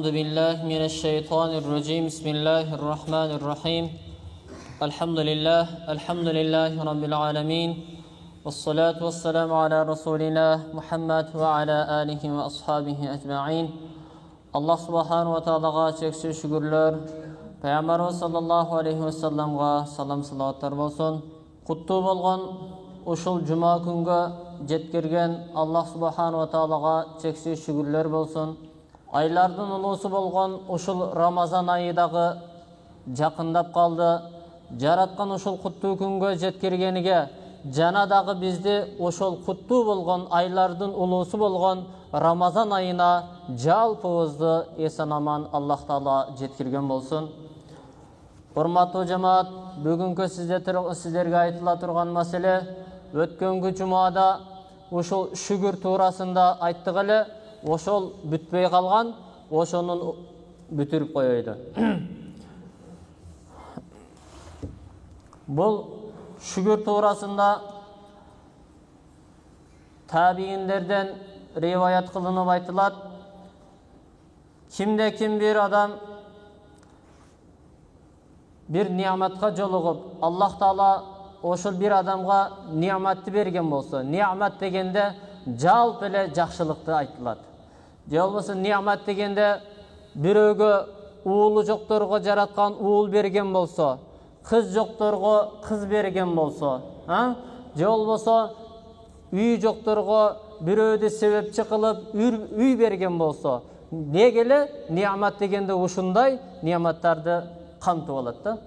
أعوذ بالله من الشيطان الرجيم بسم الله الرحمن الرحيم الحمد لله رب العالمين والصلاة والسلام على رسولنا محمد وعلى آله وأصحابه أجمعين Allah subhanahu wa ta'alaga çeksiz şükürler Peygamberimiz sallallahu aleyhi ve sellem'ga salam salavatlar bolsun. Kutlu bolgan uşul cuma günge jetkirgen Allah subhanahu wa ta'alaga çeksiz şükürler bolsun. Aylardan ulusu bolgan uşul Ramazan ayıdagı jakındap kaldı. Jaratkan uşul kutlu günge jetkirgenige janadagı bizdi uşul kutlu bolgan aylardan ulusu bolgan Ramazan ayına jalpыбызды esen aman Allah Taala jetkirgen bolsun. Hormatly jamaat, bugünkü sizlerge aytıla turgan masele ötkönкү jumada ошол шүгүр туурасында айттык эле, ошол бүтпөй калган, ошонун бүтүрүп коёйду. Бул шүгүр туурасында табийиндерден риваят кылынып айтылат. Kimde kim bir adam bir nimetка жолугуп, Аллах Таала ошол bir адамга nimetти берген болсо, nimet дегенде жалпы эле жакшылыкты айтылат. Же болбосо nimet дегенде бирөөгө уулу жокторго жараткан уул берген болсо, кыз жокторго кыз берген болсо, же болбосо үй жокторго бирөөдү себепчи кылып үй берген болсо, дегеле nimet дегенде ушундай nimettарды камтып алат да.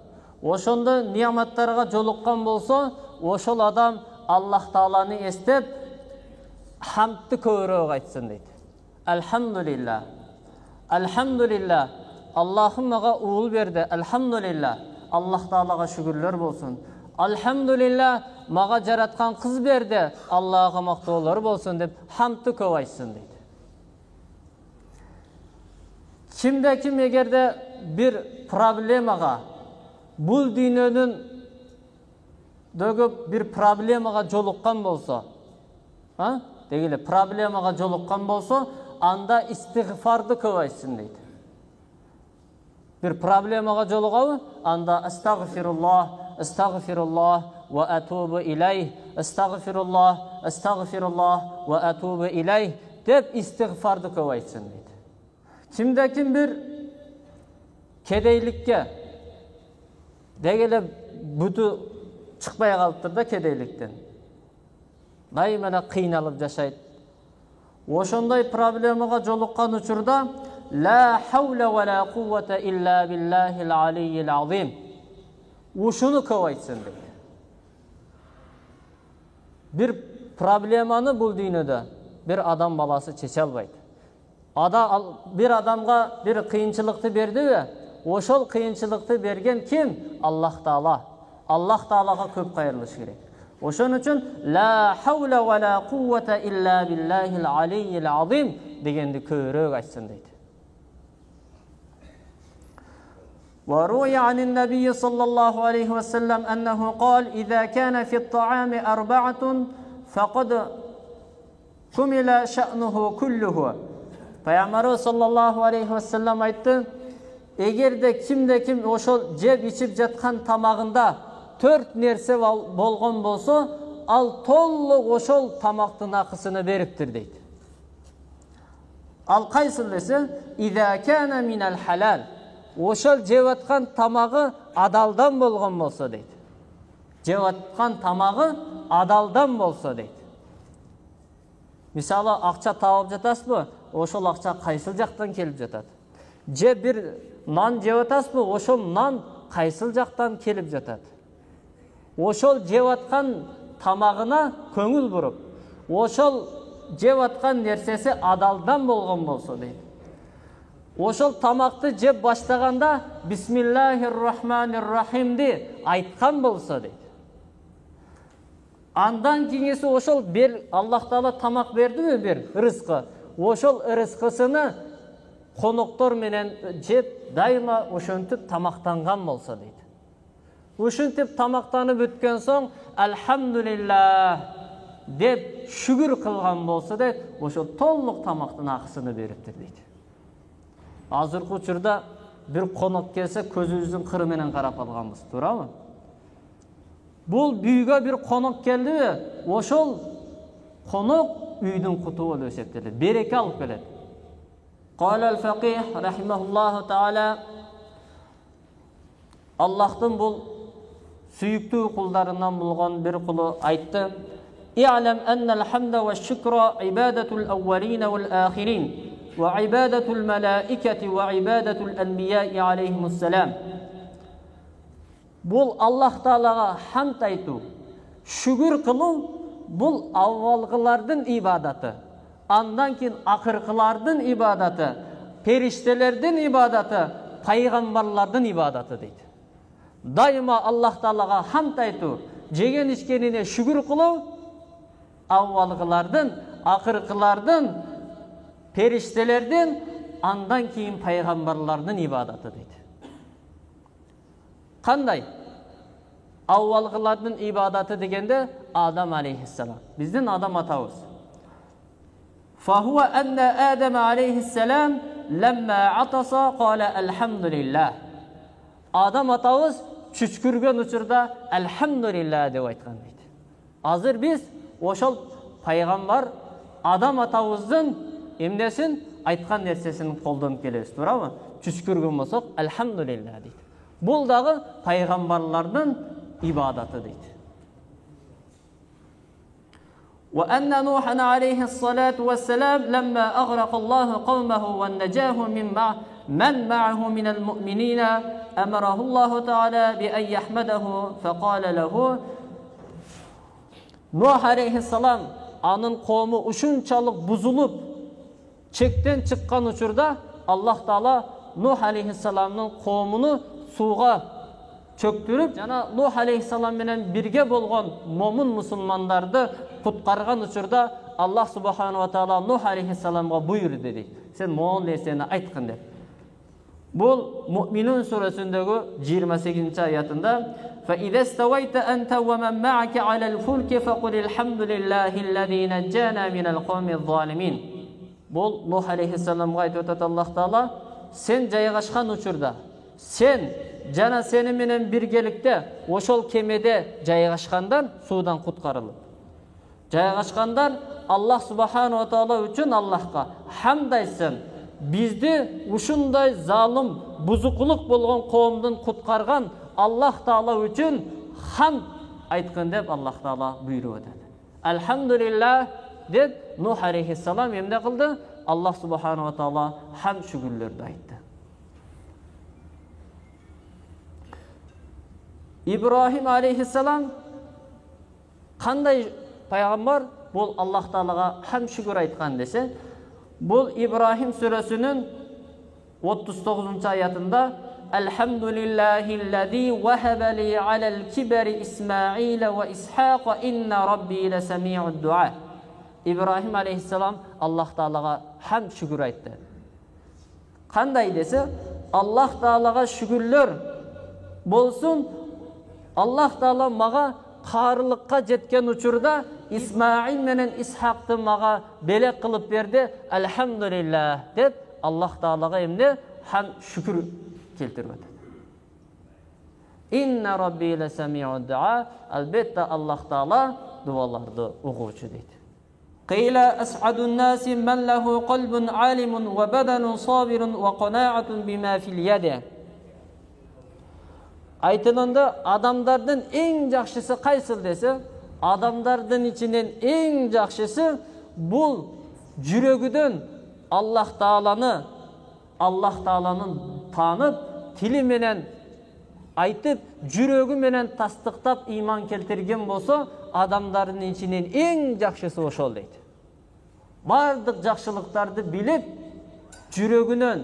Ошондо nimettарга жолуккан болсо, ошол адам Аллах Тааланы эстеп, хамдты көбүрөөк айтсын дейт. Алхамдулилlah. Алхамдулилlah. Аллахым мага уул берди. Алхамдулилlah. Аллах Таалага шүгүрлөр болсун. Алхамдулилlah. Мага жараткан кыз берди. Аллага мактоолор болсун деп хамдты көп айтсын дейт. Kimde kim egerde bir problemaga, bul dünyanın dögüp bir problemaga jolukkan bolsa, degile problemaga jolukkan bolsa, anda istiğfardı көп айтсын deydi. Bir problemaga jolugabı, anda estağfirullah, estağfirullah ve etubu ileyh, estağfirullah, estağfirullah ve etubu ileyh dep istiğfardı көп айтсын deydi. Kimde kim bir kedeylikке degele butu çıkmay kalıptır da kedeylikten. Daimene kıynalıp yaşayt. Oşonday problemaga jolukkan uçurda la havle ve la kuvvete illa billahil aliyyil azim. Uşunu көп айтсын deydi. Bir problemanı bul dünyada bir adam balası çeçe albaydı. Bir adamga bir kıyınçılıktı berdi ve oşol kıyınçılıktı bergen kim? Allah Taala. Allah Taalaga köp kayırlış gerek. Oşon üçün la havle ve la kuvvete illa billahil aliyyil azim degendi köbürөөк айтсын deydi. Ve ruya anin nebiyyi sallallahu aleyhi ve sellem ennehu kal İzâ kâne fi't-ta'âmi arba'atun faqad kumila şa'nuhu kulluhu. Peygamberimiz sallallahu aleyhi ve sellem aytты, egerde kim oşol jep içip жаткан тамагында 4 nerse bolgon bolso, al tolluk oşol tamaktın akısını beriptir deydi. Al kaysıl dese, İzâ kâne minel halal. Oşol jep atkan tamağı adaldan bolgon bolsa deydi. Jep atkan tamağı adaldan bolsa deydi. Misалы акча табып жатасызбы? Ошол акча кайсыл жактан келип жатат? Же bir нан жеп атасызбы? Ошол нан кайсыл жактан келип жатат? Ошол жеп аткан тамагына көңүл буруп, ошол жеп аткан нерсеси адалдан болгон болсо дейт. Ошол тамакты жеп баштаганда Бисмиллахир-рахманир-рахимди айткан болсо дейт. Andan kingesi oşol bir Allah Taala tamak berdi mi bir rızkı? Oşol rızkısını konuktor menen jep daima oşontip tamaktangan bolsa deydi. Oşontip tamaktanıp ötken soň elhamdülillah dep şükür kılgan bolsa deydi. Oşol tolluk tamaktın akısını beriptir deydi. Азыркы учурда bir konuk kelсе, көзүбүздүн кыры менен карап алганбыз, туурабы? Бул үйгө bir konuk келдиби? Ошол konuk үйдүн куту болуп эсептелет, береке алып келет. قال الفقيه رحمه الله تعالى Allah'tın bul süyüktүү kullarından bulgan bir kulu aytты. İ'lem ennel hamda ve şükra ibadetul evvelin vel ahirin ve ibadetul melaiketi ve ibadetul enbiya'i aleyhimusselam. Bul Allah Teala'ga hamd aytуу, şükür kılуу bul avvalgılardın ibadeti. Andan keyin akırkılardın ibadeti, periştelerden ibadeti, paygambarlardın ibadeti deydi. Daima Allah Teala'ga hamd aytуу, jegen içkenine şükür kılуу, avvalgılardın, akırkılardın, periştelerden, andan keyin paygambarlardın ibadeti deydi. Kanday? Avvalgılardın ibadeti degende Adam aleyhisselam. Bizden Adam atabız. فَهُوَ أَنَّ آدَمَ عَلَيْهِ السَّلَامِ لَمَّا عَطَسَ قَالَ الْحَمْدُ لِلّٰهِ. Adam atabız çüçkürgen uçurda elhamdülillah dep aytkan deydi. Azır biz oşol paygambar Adam atabızdın emdesin aytkan nersesini koldanıp kelebиз, to'g'rimi? Çüçkürgen bolsok elhamdülillah deydi. Bul dagı paygambarlardan ibadeti deydi. وأن نوحا عليه الصلاة والسلام لما أغرق الله قومه والنجاه من معه من المؤمنين أمره الله تعالى بأن يحمده فقال له Nuh aleyhisselam anın kavmi uşunçalık buzulup çekten çıkkan uçurda Allah Teala Nuh aleyhisselamın kavmini suğa çöktürüp jana Nuh aleyhisselam menen birge bolgon momun musulmandardı kutkargan uçurda Allah subhanahu wa taala Nuh aleyhisselamga buyurdu dedi. Sen moğol nerseni aytkın dep. Bu Mü'minun suresindeki 28. ayetinde فَإِذَا اسْتَوَيْتَ أَنْتَ وَمَنْ مَعَكَ عَلَى الْفُلْكِ فَقُلِ الْحَمْدُ لِلّٰهِ الَّذ۪ي نَجَّانَا مِنَ الْقَوْمِ الظَّالِمِينَ. Bu Nuh aleyhisselamga aytıyor Allah Teala, sen jaygaşkan uçurda, sen jana seni menen birgelikte oşol kemede jaygaşkandan suudan kutkarılıp. Jaygaşkandan Allah subhanahu wa taala üçün Allah'a hamd aytsın. Bizdi uşunday zalim, buzukuluk bolgon kavmdan kutkargan Allah Teala üçün hamd aytkın dep Allah Teala buyurup ötedi. Elhamdülillah dep Nuh aleyhisselam emne kıldı? Allah subhanahu wa taala hamd şükürlerdi aytdı. İbrahim aleyhisselam kanday paygambar? Bul Allah Teala'ga hamd şükür aytkan dese, bul İbrahim suresinin 39. ayetinde Elhamdülillahillezî vehebe li alel kiberi İsmail ve İshaq inne rabbi lesemi'ud dua. İbrahim aleyhisselam Allah Teala'ga hamd şükür aytdı. Kanday dese, Allah Teala'ga şükürler bolsun, Allah Teala maga qarılıkka jetken uçurda İsmail menen İshaq'ты maga belek kılıp berdi. Elhamdülillah dep Allah Teala'ga emne ham şükür keltirmedi. İnne rabbi lesemi'ud dua. Elbette Allah Teala dualardı uğucu deydi. Qila as'adun nasi men lehu qalbun alimun ve bedenun sabirun ve qanaatun bima fil yadi. Aytılanda adamlardan en жақшысы kaysıl dese, adamlardan içinden en жақшысы bul жүрөгүдөн Allah Teala'nın tanıp, tili menen aytıp, жүрөгү menen tasdiqtap iman keltirgen bolsa, adamların içinden en жақшысы oşol deydi. Bardıq жақшылыктарды bilip, жүрөгүнөн,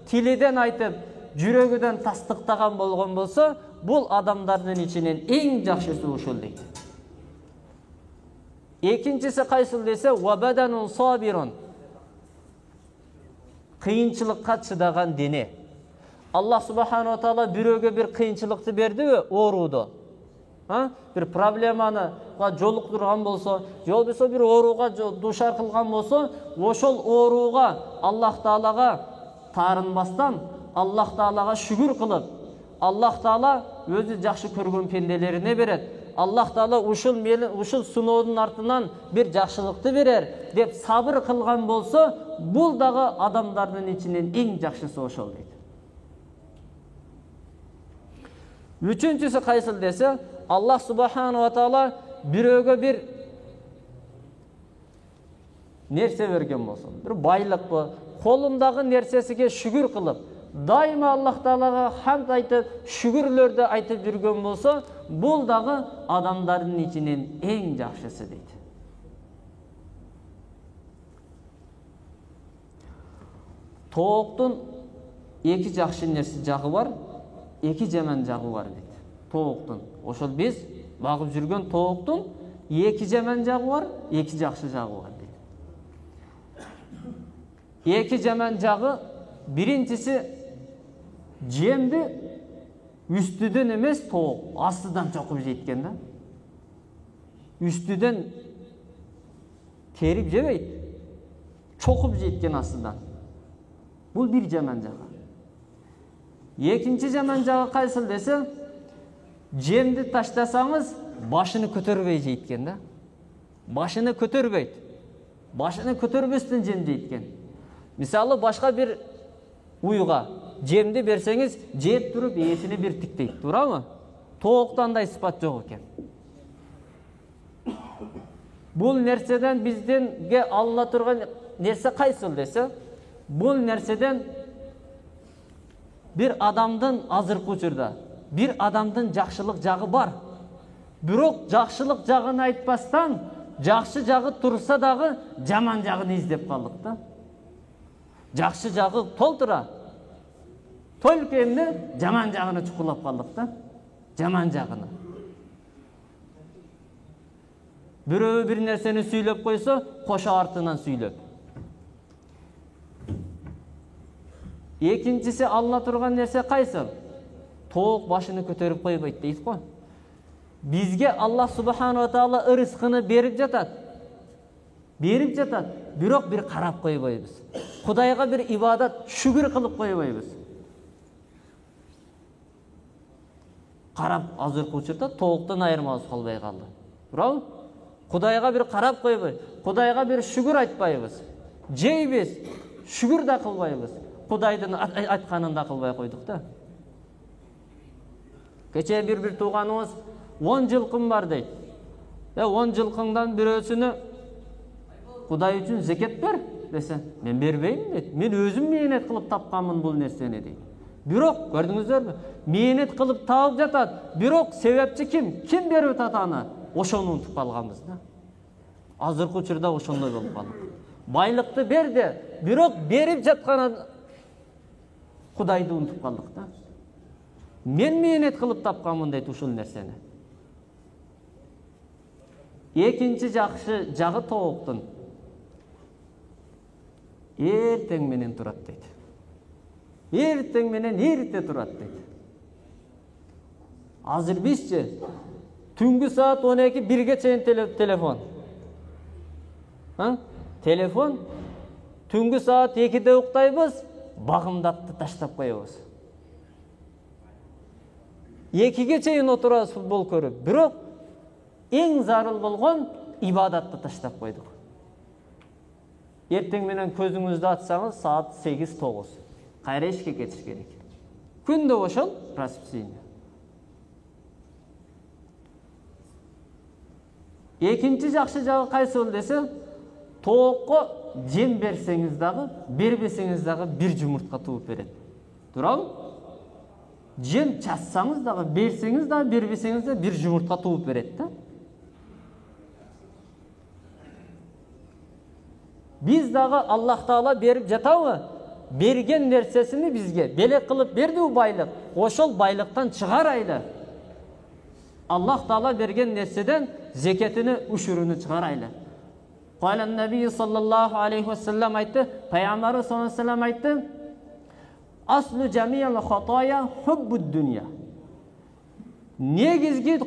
tiliden aytıp, жүрөгүдөн tasdiqtagan bolgon bolsa, bul adamların içinden en жақшысы oşol deydi. İkincisi kaysıl dese, وَبَدَنٌ صَابِرٌ. Kıyınçılıkka çıdagan deni. Allah subhanahu wa ta'ala büröge bir kıyınçılıktı berdi mi? Orudu. Bir problemanı jolup durgan bolsa, yol bolsa bir oruğa duşar kılgan bolsa, oşol oruğa Allah Teala'ga тарынбастан Аллах Таалага шүгүр кылып, Аллах Таала өзү жакшы көргөн пенделерине берет. Аллах Таала ушул суноодун артынан бир жакшылыкты берер деп сабыр кылган болсо, бул дагы адамдардын ичинен эң жакшысы ошол дейт. Үчүнчүсү кайсыл десе, Аллах Субхана ва Таала бирөөгө бир нерсе берген болсун, бир байлыкпы, колундагы нерсесиге шүгүр кылып, дайыма Аллах Таалага хамд айтып, шүгүрлөрдү айтып жүргөн болсо, бул дагы адамдардын ичинен эң жакшысы дейт. Тооктун эки жакшы нерсе жагы бар, эки жаман жагы бар дейт. Тооктун, ошол биз багып жүргөн тооктун эки жаман жагы бар, эки жакшы жагы бар дейт. Эки жаман жагы, биринчиси жемди үстүдөн эмес, тоок астыдан чокуп жейт да. Үстүдөн терип жебейт, чокуп жейт астыдан. Бул бир жаман жагы. Экинчи жаман жагы кайсыл десе, жемди таштасаңыз, башыны көтөрбөй жейт да. Башыны көтөрбөйт. Башыны көтөрбөстөн жем жейт. Мисалы, башка бир уйга жемди берсеңиз, жеп туруп ээсини бир тиктейт, туурабы? Тоокто андай сыпат жок экен. Бул нерседен бизденге алына турган нерсе кайсыл десе, бул нерседен бир адамдын азыркы учурда бир адамдын жакшылык жагы бар. Бирок жакшылык жагын айтпастан, жакшы жагы турса дагы жаман жагын издеп калдык да. Жакшы жагы толтура. Толкенде жаман жагыны чукулап калдык да. Жаман жагыны. Бирөө бир нерсени сүйлөп койсо, кошо артынан сүйлөп. Экинчиси алына турган нерсе кайсыл? Тоок башыны көтөрүп койбойт дейт го. Бизге Аллах Субхана ва Таала ырыскыны берип жатат. Бирок бир карап койбойбуз. Кудайга бир ибадат, шүгүр кылып койбойбуз. Карап азыркы учурда тооктон айырмабыз калбай калды. Туурабы? Кудайга бир карап койбой, Кудайга бир шүгүр айтпайбыз. Жейбиз, шүгүр да кылбайбыз. Кудайдын айтканын да кылбай койдук да. Кече бир тууганыбыз 10 жылкым бар дейт. 10 жылкыңдан бирөөсүнө Кудай үчүн зекет бер десе, мен бербейм дейт. Мен өзүм мээнет кылып тапканмын бул нерсени дейт. Бирок, көрдүңүздөрбү? Мээнет кылып таап жатат. Бирок себепчи ким? Ким берип атат аны? Ошону унутуп калганбыз да. Азыркы учурда ошондой болуп калдык. Байлыкты берди, бирок берип жаткан Кудайды унутуп калдык да. Мен мээнет кылып тапканмын дейт ушул нерсени. Экинчи жакшы жагы тооктун эртең менен турат дейт. Эртең менен эрте турат дейт. Азыр бизчи түнгү саат 12-1ге чейин телефон. Телефон түнгү саат 2-де уктайбыз, багымдатты таштап коебуз. 2-ге чейин отурабыз футбол көрүп, бирок эң зарыл болгон ибадатты таштап койдук. Эртең менен көзүңүздү ачсаңыз саат 8-9. Кайра ишке кетиш керек. Күндө ошол расписание. Экинчи жакшы жагы кайсыл десе, тоокко жем берсеңиз дагы, бербесеңиз дагы бир жумуртка тууп берет. Туурабы? Жем чассаңыз дагы, берсеңиз дагы, бербесеңиз дагы бир жумуртка тууп берет да. Биз дагы Аллах Таала берип жатабы? Берген нерсесини бизге белек кылып берди байлык. Ошол байлыктан чыгарайлы. Аллах Таала берген нерседен зекетини, ушуруну чыгарайлы. Кайла Наби саллаллаху алейхи ва саллям айтты, Пайгамбар саллаллаху алейхи ва саллям айтты: "Аслу жамиал хатая хуббуд дунья." Негизги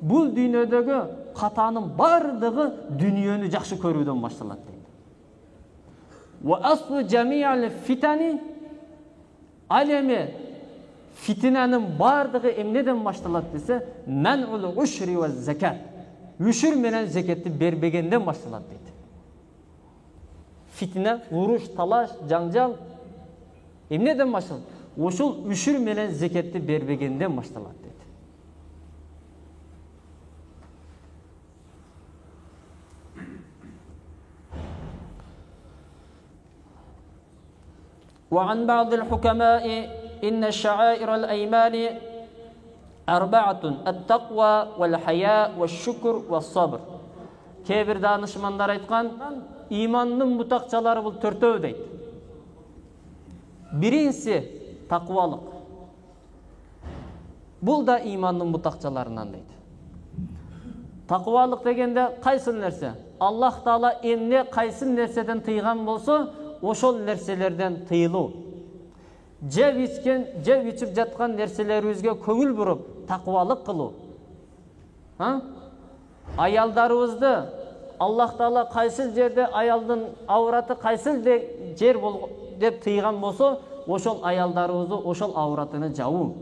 бул дүйнөдөгү катанын бардыгы дүнүйөнү жакшы көрүүдөн башталат дейт. Wa aslu jami'al fitani Ал эми fitnenin bardығы emneden baştalat dese men'ul uşri ve zekat. Üşür menen zekatı berbegenden baştalat deydi. Fitne, uruş, talaş, janjal emneden baştalat? Oşul üşür menen zekatı berbegenden baştalat deydi. وعن بعض الحكماء إن شعائر الأيمان أربعة التقوى والحياء والشكر والصبر. Кейбір данышмандар айтқан, иманның бұтақчалары бұл төртеу дейді. Биринчisi тақуалық. Бұл да иманның бұтақчаларынан дейді. Тақуалық дегенде қайсын нәрсе? Аллах Таала эмне қайсын нәрседен тыйған болса, ошол нәрселерден тыйылу. Жеп ичип жатқан нәрселерибизге көңүл буруп, тақуалық кылуу. Аялдарыбызды Аллах Таала кайсыл жерде аялдын аураты кайсыл жер деп тыйган болсо, ошол аялдарыбызды ошол ауратыны жабуу.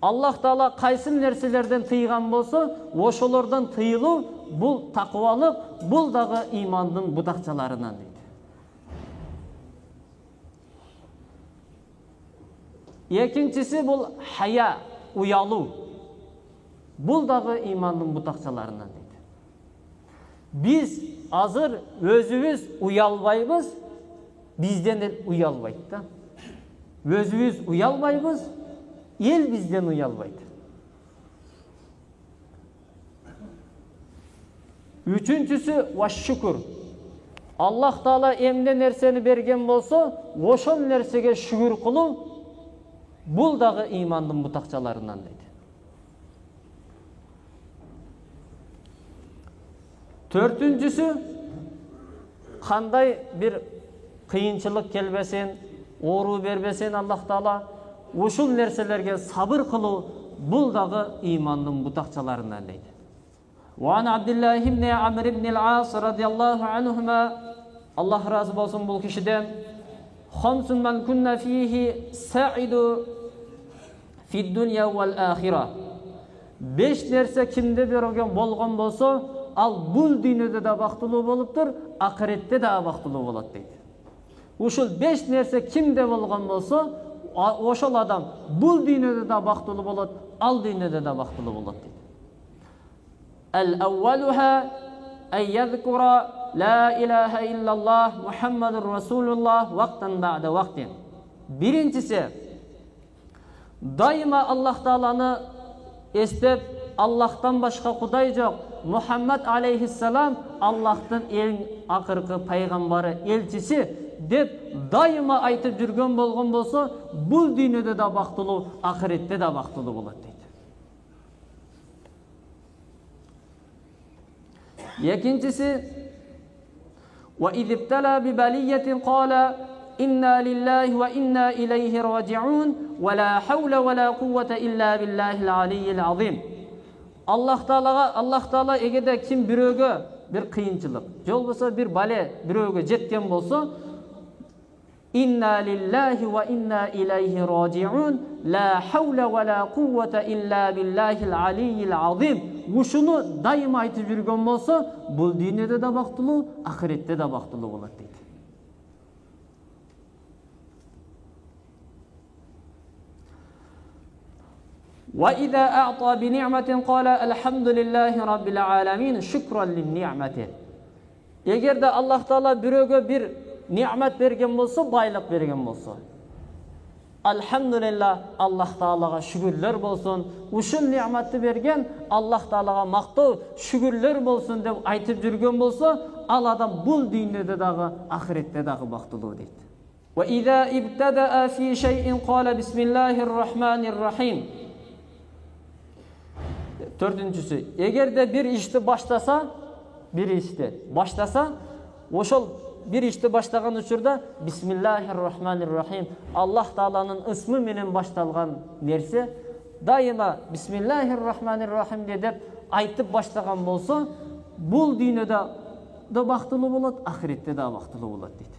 Аллах Таала кайсыл нерселерден тыйган болсо, ошолордон тыйылуу, бул тақуалык, бул дагы имандын будакчаларынан дейт. Экинчиси бул хая, уялуу. Бул дагы имандын бутакчаларынан дейт. Биз азыр өзүбүз уялбайбыз, бизден эл уялбайт да. Өзүбүз уялбайбыз, ел бизден уялбайт. Үчүнчүсү вашшукур. Аллах Таала эмне нерсени берген болсо, ошол нерсеге шүгүр кылуу, бул дагы имандын бутакчаларынан дейт. Төртүнчүсү, кандай бир кыйынчылык келбесин, оору бербесин Аллах Таала, ушул нерселерге сабыр кылуу, бул дагы имандын бутакчаларынан дейт. وعن عبد الله بن عمرو بن العاص رضي الله عنهما الله razı olsun bu kişiden خمس من كنا فيه سعد في الدنيا والآخرة. 5 nerse kimde bir bolgon bolsa, al bul dünyada da baktılığı boluptur, ahirette de baktılığı bolat deydi. Uşul 5 nerse kimde bolgon bolsa, oşol adam bul dünyada da baktılığı bolat, al dünyada da baktılığı bolat deydi. El-evveluha en yezkura la ilahe illallah Muhammedur Resulullah vaktan ba'de vaktin. Birincisi, daima Allah Taala'nı estep, Allah'tan başka kuday yok. Muhammed aleyhisselam Allah'tan en akırkı peygamberi, elçisi dep daima aytıp жүрген bolgon bolsa, bul dünyada da baktılığı, ahirette de baktılığı bolat deydi. İkincisi, وَإِذِ ابْتَلَى بِبَلِيَّةٍ قَالَ إِنَّا لِلَّهِ وَإِنَّا إِلَيْهِ رَاجِعُونَ وَلَا حَوْلَ وَلَا قُوَّةَ إِلَّا بِاللَّهِ الْعَلِيِّ الْعَظِيمِ. Allah Taala egede kim biröge bir kıyınçılık, jol bolsa bir bale biröge jetken bolsa, İnna lillahi ve inna ileyhi raciun la havle ve la kuvvete illa billahil aliyyil azim. Uşunu daima aytıp жүрген bolsa, bul dünyada da baktılığı, ahirette de baktılığı bolat deydi. Ve iza a'ta bi ni'metin qala elhamdülillahi rabbil alamin şükran lin ni'meti. Eğer de Allah Taala biröge bir nimet bergen bolsa, baylık bergen bolsa, alhamdulillah Allah Taala'ga şükürler bolsun. Uşul nimetni bergen Allah Taala'ga maktoo, şükürler bolsun dep aytıp жүрген bolsa, al adam bul dünyada dagı, ahirette dagı baktılığı deydi. Ve iza ibtada'a fi şey'in qala bismillahirrahmanirrahim. Dördüncüsü, eğer de bir işti başlasa, oşol bir işti başlagan uçurda Bismillahirrahmanirrahim. Allah Taala'nın ismi menen baştalgan nerse daima Bismillahirrahmanirrahim dep aytıp başlagan bolsa, bul dünyada da baktılığı bolat, ahirette de baktılığı bolat deydi.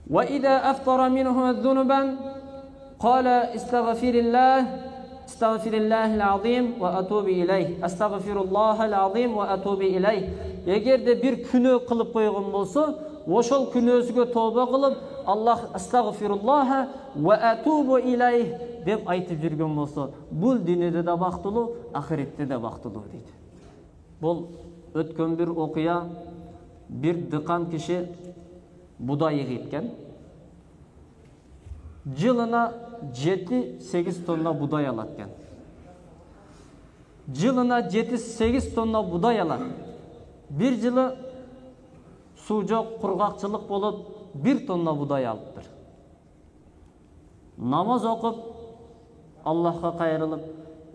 وإذا أفطر منه ذنبا قال استغفر الله العظيم وأتوب إليه أستغفر الله العظيم وأتوب إليه. Егерде bir күнөө кылып койгон болсо, ошол күнөөсүгө тооба кылып, Аллах астагфируллаха ва атубу илейх деп айтып жүргөн болсо, бул дүйнөдө да бактылуу, ахиретте де бактылуу дейт. Бул өткөн бир окуя, bir дыкан киши будай эгеткен. Жылына 7-8 тонна будай алат экен. Жылына 7-8 тонна будай алат. Bir жылы суу жок, кургакчылык болуп 1 тонна будай алыптыр. Намаз окуп, Аллахка кайрылып,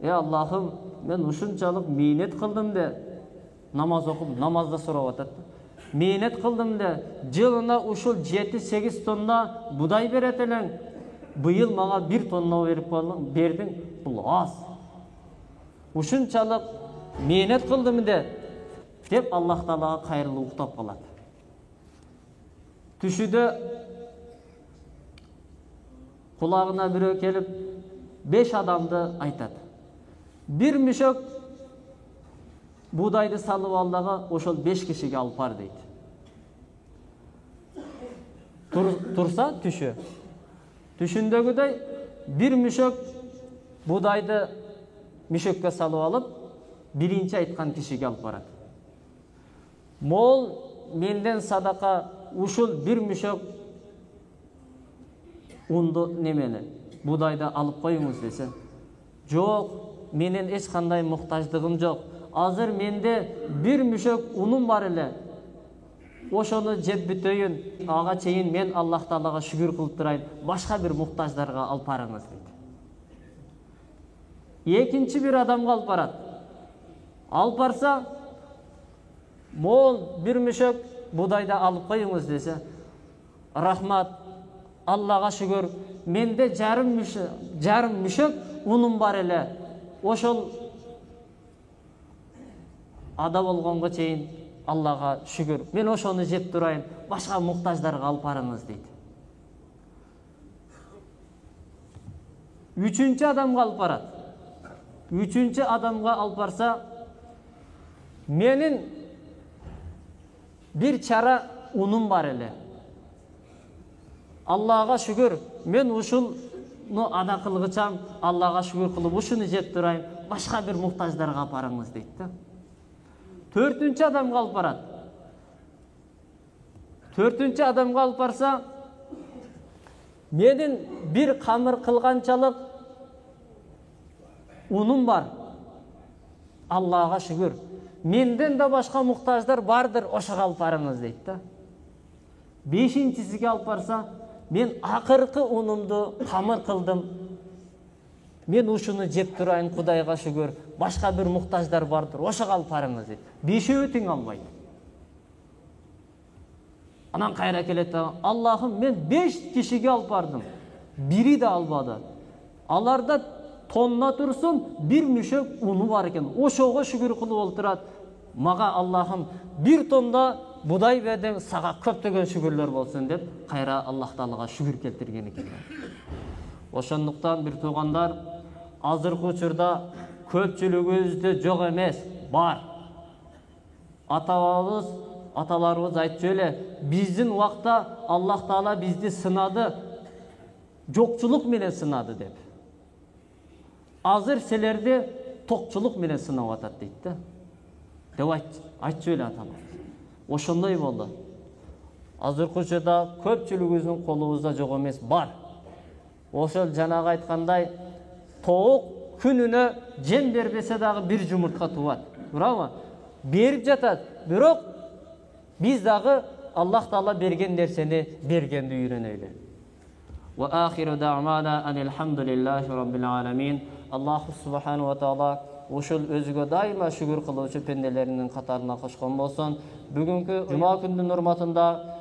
Аллахым, мен ушунчалык мээнет кылдым де, намаз окуп, намазда сурап атат. Мээнет кылдым де, жылына ушул 7-8 тонна будай берет элең. Быйыл мага 1 тонна бердиң, бул аз. Ушунчалык мээнет кылдым де, деп Аллах Таалага кайрылып уктап калат. Түшүдө кулагына бирөө келип 5 адамды айтат. Bir мүшөк будайды салып алдага ошол 5 кишиге алып бар дейт. Турса түшү. Түшүндөгүдөй bir мүшөк будайды мүшөккө салып алып, биринчи айткан кишиге алып барат. Мол менден садака ушул bir мүшөк унду немени будайды алып коюңуз десе. Жок, менен эч кандай муктаждыгым жок. Азыр менде bir мүшөк унум бар эле. Ошону жеп бүтөйүн, ага чейин мен Аллах Таалага шүгүр кылып турайын, башка бир муктаждарга алып барыңыз дейт. Экинчи бир адамга алып барат. Алып барса, мол bir мүшөк будайды алып коюңуз десе, рахмат, Аллага шүгүр, менде жарым мүшөк унум бар эле. Ошол ада болгонго чейин Аллага шүгүр, мен ошону жеп турайын, башка муктаждарга алып барыңыз дейт. Үчүнчү адамга алып барат. Үчүнчү адамга алып барса, менин bir çara unum бар эле. Аллага шүгүр, мен ушуну ада кылгычам, Аллага шүгүр кылып ушуну жеп турайын, башка бир муктаждарга алып барыңыз дейт да. Төртүнчү адамга алып барат. Төртүнчү адамга алып барса, менин bir камыр кылганчалык унум бар. Аллага шүгүр. Менден да башка муктаждар бардыр, ошого алып барыңыз дейт да. Бешинчисиге алып барса, мен акыркы унумду камыр кылдым. Мен ушуну жеп турайын, Кудайга шүгүр, башка бир муктаждар бардыр, ошого алып барыңыз дейт. Бешөө тең албайт. Анан кайра келет, Аллахым, мен 5 кишиге алып бардым. Бири да албады. Аларда тонна турсун, bir мүшөк уну бар экен. Ошого шүгүр кылып олтурат. Мага Аллахым 1 тонна будай бердиң, сага көптөгөн шүгүрлөр болсун деп, кайра Аллах Таалага шүгүр келтирген экен. Ошондуктан бир туугандар, азыркы учурда көпчүлүгүбүздө жок эмес, бар. Аталарыбыз айтчу эле, биздин убакта Аллах Таала бизди сынады, жокчулук менен сынады деп. Азыр силерди токчулук менен сынап атат дейт да. Деп айтчу эле аталар. Ошондой болду. Азыркы учурда көпчүлүгүбүздүн колубузда жок эмес, бар. Ошол жанагы айткандай, тоок күнүнө жем бербесе дагы bir жумуртка туат. Туурабы? Берип жатат. Бирок биз дагы Аллах Таала берген нерсени бергенди үйрөнөйлү. Wa akhiru da'wana alhamdulillahi rabbil alamin. Alloh subhanahu wa taala ошол өзүгө дайыма шүгүр кылуучу пенделеринин катарына кошкон болсун. Бүгүнкү жума күнүнүн урматында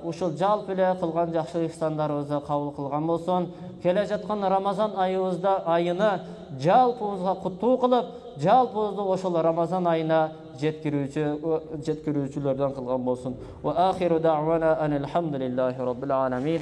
ушул жалпы эле кылган жакшылык стандарыбызды кабыл кылган болсун. Kele жатқан Рамазан айына жалпыбызга куттуу кылып, жалпыбызды ошол Рамазан айына жеткирүүчүлөрдөн кылган болсун. Ва ахиру дa'wana анил хамдулиллахи rabbil alamin.